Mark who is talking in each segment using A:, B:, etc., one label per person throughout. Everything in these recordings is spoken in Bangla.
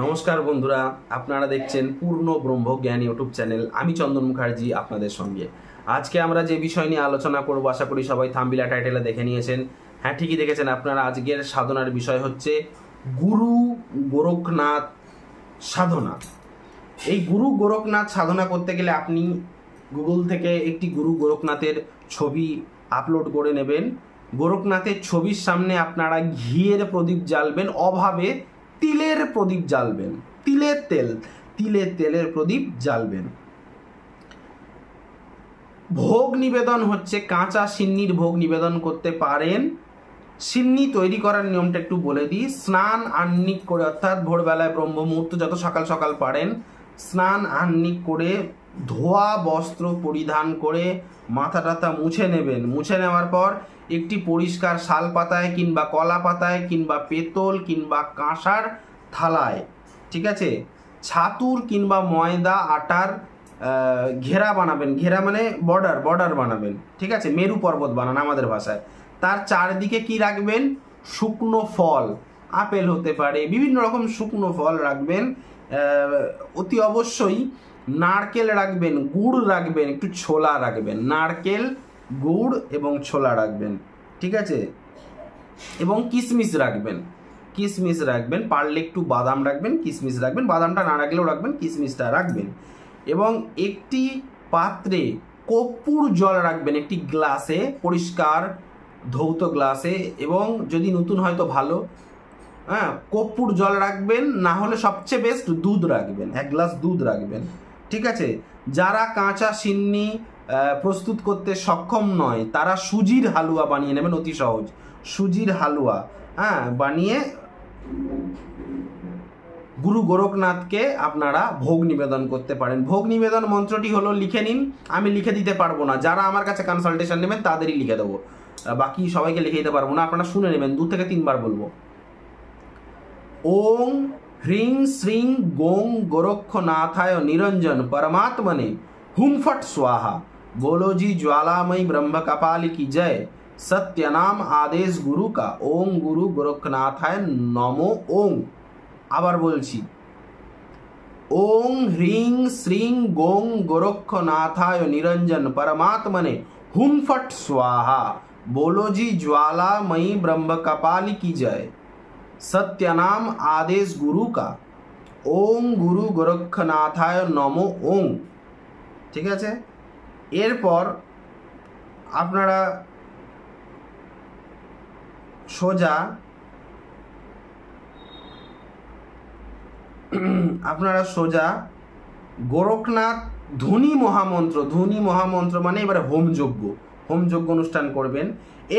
A: নমস্কার বন্ধুরা, আপনারা দেখছেন পূর্ণ ব্রহ্মজ্ঞান ইউটিউব চ্যানেল। আমি চন্দন মুখার্জি আপনাদের সঙ্গে। আজকে আমরা যে বিষয় নিয়ে আলোচনা করব, আশা করি সবাই থাম্বনেল টাইটেলে দেখে নিয়েছেন। হ্যাঁ, ঠিকই দেখেছেন আপনারা। আজকের সাধনার বিষয় হচ্ছে গুরু গোরখনাথ সাধনা। এই গুরু গোরখনাথ সাধনা করতে গেলে আপনি গুগল থেকে একটি গুরু গোরখনাথের ছবি আপলোড করে নেবেন। গোরখনাথের ছবির সামনে আপনারা ঘিয়ের প্রদীপ জ্বালবেন, অভাবে তিলের প্রদীপ জ্বালবেন, তিলের তেলের প্রদীপ জ্বালবেন। ভোগ নিবেদন হচ্ছে কাঁচা সিন্নির ভোগ নিবেদন করতে পারেন। সিন্নি তৈরি করার নিয়মটা একটু বলে দিই। স্নান আহ্নিক করে, অর্থাৎ ভোরবেলায় ব্রহ্ম মুহূর্ত যত সকাল সকাল পারেন, স্নান আহ্নিক করে ধোয়া বস্ত্র পরিধান করে মাথা টাথা মুছে নেবেন। মুছে নেওয়ার পর একটি পরিষ্কার শাল পাতায় কিংবা কলা পাতায় কিংবা পেতল কিংবা কাঁসার থালায়, ঠিক আছে, ছাতুর কিংবা ময়দা আটার ঘেরা বানাবেন। ঘেরা মানে বর্ডার বানাবেন, ঠিক আছে, মেরু পর্বত বানান আমাদের ভাষায়। তার চারদিকে কি রাখবেন? শুকনো ফল, আপেল হতে পারে, বিভিন্ন রকম শুকনো ফল রাখবেন। অতি অবশ্যই নারকেল রাখবেন, গুড় রাখবেন, একটু ছোলা রাখবেন। নারকেল, গুড় এবং ছোলা রাখবেন, ঠিক আছে, এবং কিশমিশ রাখবেন। পারলে একটু বাদাম রাখবেন, কিশমিশ রাখবেন। বাদামটা না রাখলেও রাখবেন, কিশমিশটা রাখবেন। এবং একটি পাত্রে কর্পূর জল রাখবেন, একটি গ্লাসে, পরিষ্কার ধৌত গ্লাসে, এবং যদি নতুন হয় তো ভালো, হ্যাঁ, কর্পূর জল রাখবেন। না হলে সবচেয়ে বেস্ট দুধ রাখবেন, 1 গ্লাস দুধ রাখবেন, ঠিক আছে। যারা কাঁচা সিন্নি প্রস্তুত করতে সক্ষম নয়, তারা সুজির হালুয়া বানিয়ে নেবেন, অতি সহজ। সুজির হালুয়া বানিয়ে গুরু গোরখনাথকে আপনারা ভোগ নিবেদন করতে পারেন। ভোগ নিবেদন মন্ত্রটি হলো, লিখে নিন, আমি লিখে দিতে পারবো না, যারা আমার কাছে কনসালটেশন নেবেন তাদেরই লিখে দেবো, বাকি সবাইকে লিখে দিতে পারবো না। আপনারা শুনে নেবেন, 2 থেকে 3 বার বলবো। ওং হ্রিং শ্রীং গোং गोरखनाथाय निरंजन परमात्मने हुम फट स्वाहा। बोलो जी ज्वालामयी ब्रह्म कपाली की जय। सत्य नाम आदेश गुरु का। ओं गुरु गोरखनाथाय नमो ओं। আবার বলছি, ওং হ্রিং শ্রীং গোং गोरखनाथाय निरंजन परमात्मने हुम फट स्वाहा। बोलो जी ज्वालामयी ब्रह्म कपाली की जय। सत्य नाम आदेश गुरु का। ओं गुरु गोरखनाथाय नमो ओं, ঠিক আছে। এরপর আপনারা সোজা গোরখনাথ ধ্বনি মহামন্ত্র মানে এবারে হোমযজ্ঞ অনুষ্ঠান করবেন।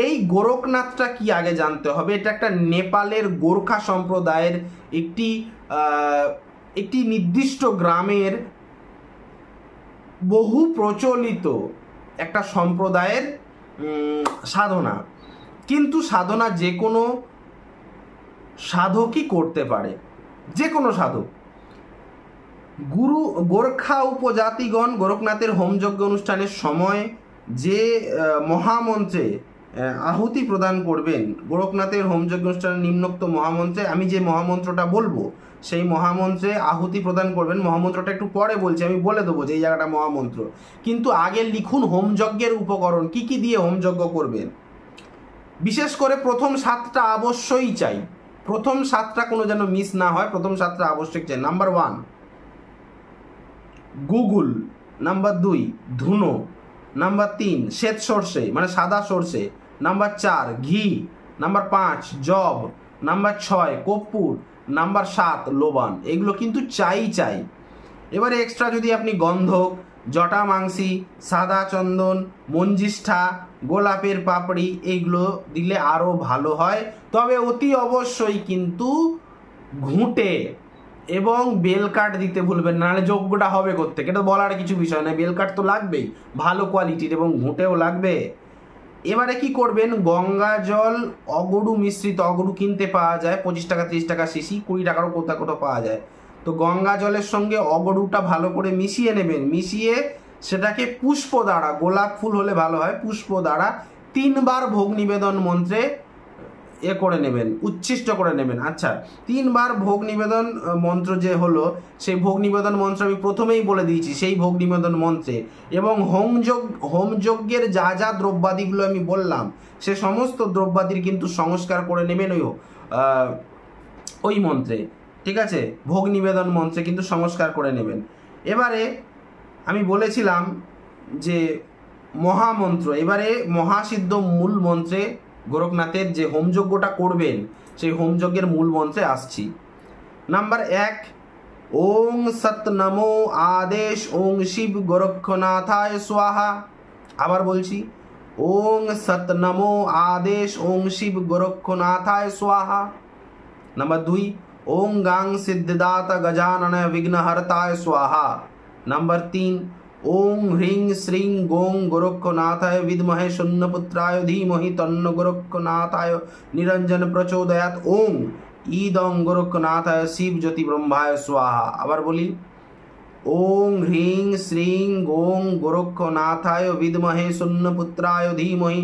A: এই গোরখনাথটা কি আগে জানতে হবে। এটা একটা নেপালের গোর্খা সম্প্রদায়ের একটি নির্দিষ্ট গ্রামের বহু প্রচলিত একটা সম্প্রদায়ের সাধনা। কিন্তু সাধনা যে কোনো সাধকই করতে পারে, যে কোনো সাধক। গোর্খা উপজাতিগণ গোরখনাথের হোমযজ্ঞ অনুষ্ঠানের সময় যে মহামন্ত্রে আহুতি প্রদান করবেন, গোরখনাথের হোমযজ্ঞ অনুষ্ঠানের নিম্নোক্ত মহামন্ত্রে, আমি যে মহামন্ত্রটা বলবো সেই মহামন্ত্রে আহুতি প্রদান করবেন। মহামন্ত্রটা একটু পরে বলছি, আমি বলে দেবো যে এই জায়গাটা মহামন্ত্র। কিন্তু আগে লিখুন হোমযজ্ঞের উপকরণ কি কি দিয়ে হোমযজ্ঞ করবেন। বিশেষ করে প্রথম 7টা অবশ্যই চাই, প্রথম 7টা কোনো যেন মিস না হয়, প্রথম 7টা আবশ্যক চাই। নাম্বার 1 গুগুল, নাম্বার 2 ধুনো, নাম্বার 3 শ্বেত সর্ষে মানে সাদা সর্ষে, নাম্বার 4 ঘি, নাম্বার 5 জব, নাম্বার 6 কর্পূর, নাম্বার 7 লোবান। এগুলো কিন্তু চাই। এবারে এক্সট্রা যদি আপনি গন্ধক, জটা মাংসি, সাদা চন্দন, মঞ্জিষ্ঠা, গোলাপের পাপড়ি এইগুলো দিলে আরও ভালো হয়। তবে অতি অবশ্যই কিন্তু ঘুঁটে এবং বেলকাঠ দিতে ভুলবেন না, নাহলে যজ্ঞটা হবে কোত্থেকে, এটা বলার কিছু বিষয় নয়। বেলকাঠ তো লাগবেই ভালো কোয়ালিটির, এবং ঘুঁটেও লাগবে। এবারে কি করবেন, গঙ্গা জল অগরু মিশ্রিত, অগরু কিনতে পাওয়া যায় 25 টাকা 30 টাকা শিশি, 20 টাকারও কোথাও পাওয়া যায়। তো গঙ্গা জলের সঙ্গে অগরুটা ভালো করে মিশিয়ে নেবেন। মিশিয়ে সেটাকে পুষ্প দ্বারা, গোলাপ ফুল হলে ভালো হয়, পুষ্প দ্বারা 3 বার ভোগ নিবেদন মন্ত্রে করে নেবেন, উচ্ছিষ্ট করে নেবেন। আচ্ছা, 3 বার ভোগ নিবেদন মন্ত্র যে হলো, সেই ভোগ নিবেদন মন্ত্র আমি প্রথমেই বলে দিয়েছি, সেই ভোগ নিবেদন মন্ত্রে এবং হোমযজ্ঞের যা যা দ্রব্যাদিগুলো আমি বললাম, সে সমস্ত দ্রব্যাদির কিন্তু সংস্কার করে নেবেন ওই মন্ত্রে, ঠিক আছে? ভোগ নিবেদন মন্ত্রে কিন্তু সংস্কার করে নেবেন। এবারে আমি বলেছিলাম যে মহামন্ত্র, এবারে মহাসিদ্ধ মূল মন্ত্রে গোরখনাথের যে হোমযজ্ঞটা করবেন, সেই হোমযজ্ঞের মূল মন্ত্রে আসছি। নাম্বার 1, ওং সৎ নমো আদেশ ওং শিব গোরক্ষনাথায় স্বাহা। আবার বলছি, ওং সৎ নমো আদেশ ওং শিব গোরক্ষনাথায় স্বাহা। নাম্বার 2, ওং গাং সিদ্ধিদাতা গজানন বিঘ্নহর্তায় স্বাহা। নাম্বার 3, ওং হ্রিং শ্রীং গোং গোরক্ষনাথায় বিদ্মহে শূন্যপুত্রায় ধীমহি তন্ন গোরক্ষনাথায় নিরঞ্জন প্রচোদয়াৎ। ওং ঈদং গোরক্ষনাথায় শিব জ্যোতি ব্রহ্মায় স্বাহা। আবার বলি, ওং হ্রিং শ্রীং গোং গোরক্ষনাথায় বিদ্মহে শূন্যপুত্রায় ধীমহি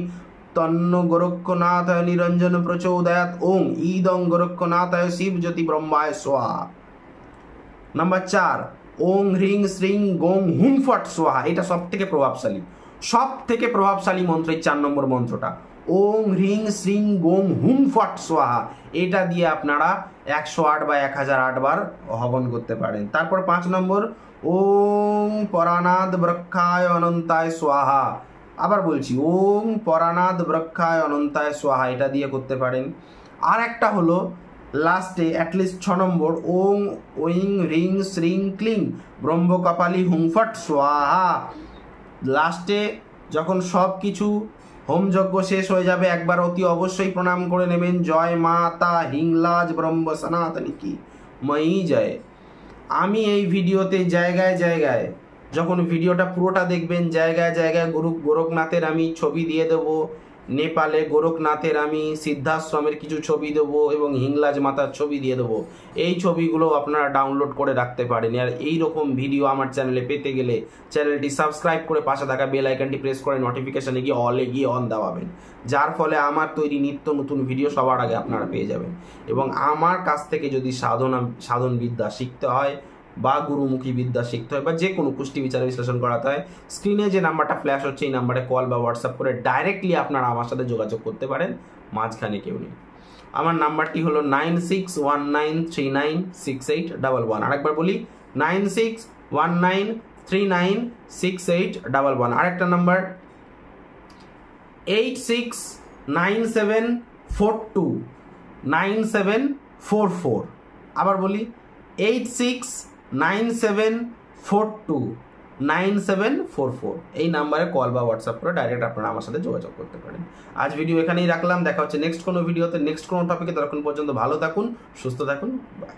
A: তন্ন গোরক্ষনাথায় নিরঞ্জন প্রচোদয়াৎ। ওং ঈদং গোরক্ষনাথায় শিব জ্যোতি ব্রহ্মায় স্বাহা। নাম্বার 4, ওং হ্রিং শ্রীং গোং হুম ফট স্বাহা। এটা সব থেকে প্রভাবশালী মন্ত্র, এই 4 নম্বর মন্ত্রটা। ওং হ্রিং শ্রীং গোং হুম ফট স্বাহা, এটা দিয়ে আপনারা 108 বা 1008 বার হবন করতে পারেন। তারপর 5 নম্বর, ওং পরানাদ বৃক্ষায় অনন্তায় স্বাহা। আবার বলছি, ওং পরানাদ বৃক্ষায় অনন্তায় স্বাহা, এটা দিয়ে করতে পারেন। আর একটা হলো লাস্টে অ্যাটলিস্ট 6 নম্বর, ওং ওইং হ্রিং শ্রীং ক্লিং ব্রহ্মকপালি হুংফট স্বাহা। লাস্টে যখন সব কিছু হোমযজ্ঞ শেষ হয়ে যাবে, একবার অতি অবশ্যই প্রণাম করে নেবেন, জয় মাতা হিংলাজ ব্রহ্ম সনাতনী কি ময়ী জয়। আমি এই ভিডিওতে জায়গায় জায়গায়, যখন ভিডিওটা পুরোটা দেখবেন, জায়গায় জায়গায় গোরখনাথের আমি ছবি দিয়ে দেবো, নেপালে গোরখনাথের আমি সিদ্ধাশ্রমের কিছু ছবি দেবো এবং হিংলাজ মাতার ছবি দিয়ে দেবো। এই ছবিগুলো আপনারা ডাউনলোড করে রাখতে পারেন। আর এই রকম ভিডিও আমার চ্যানেলে পেতে গেলে চ্যানেলটি সাবস্ক্রাইব করে পাশে থাকা বেল আইকনটি প্রেস করে নোটিফিকেশানে গিয়ে অলে গিয়ে অন দাবাবেন, যার ফলে আমার তৈরি নিত্য নতুন ভিডিও সবার আগে আপনারা পেয়ে যাবেন। এবং আমার কাছ থেকে যদি সাধন বিদ্যা শিখতে হয় বা গুরুমুখী বিদ্যা শিখতে হয় বা যে কোনো কুষ্টি বিচার বিশ্লেষণ করাতে হয়, স্ক্রিনে যে নাম্বারটা ফ্ল্যাশ হচ্ছে এই নাম্বারে কল বা হোয়াটসঅ্যাপ করে ডাইরেক্টলি আপনারা আমার সাথে যোগাযোগ করতে পারেন, মাঝখানে কেউ নেই। আমার নাম্বারটি হলো 9619396811। আরেকবার বলি, 9619396811। আরেকটা নাম্বার 8697429744। আবার বলি, 8697429744। এই নাম্বারে কল বা হোয়াটসঅ্যাপ করে ডাইরেক্ট আপনারা আমার সাথে যোগাযোগ করতে পারেন। আজ ভিডিও এখানেই রাখলাম, দেখা হচ্ছে নেক্সট কোনো ভিডিওতে, নেক্সট কোনো টপিকে। ততক্ষণ পর্যন্ত ভালো থাকুন, সুস্থ থাকুন, বাই।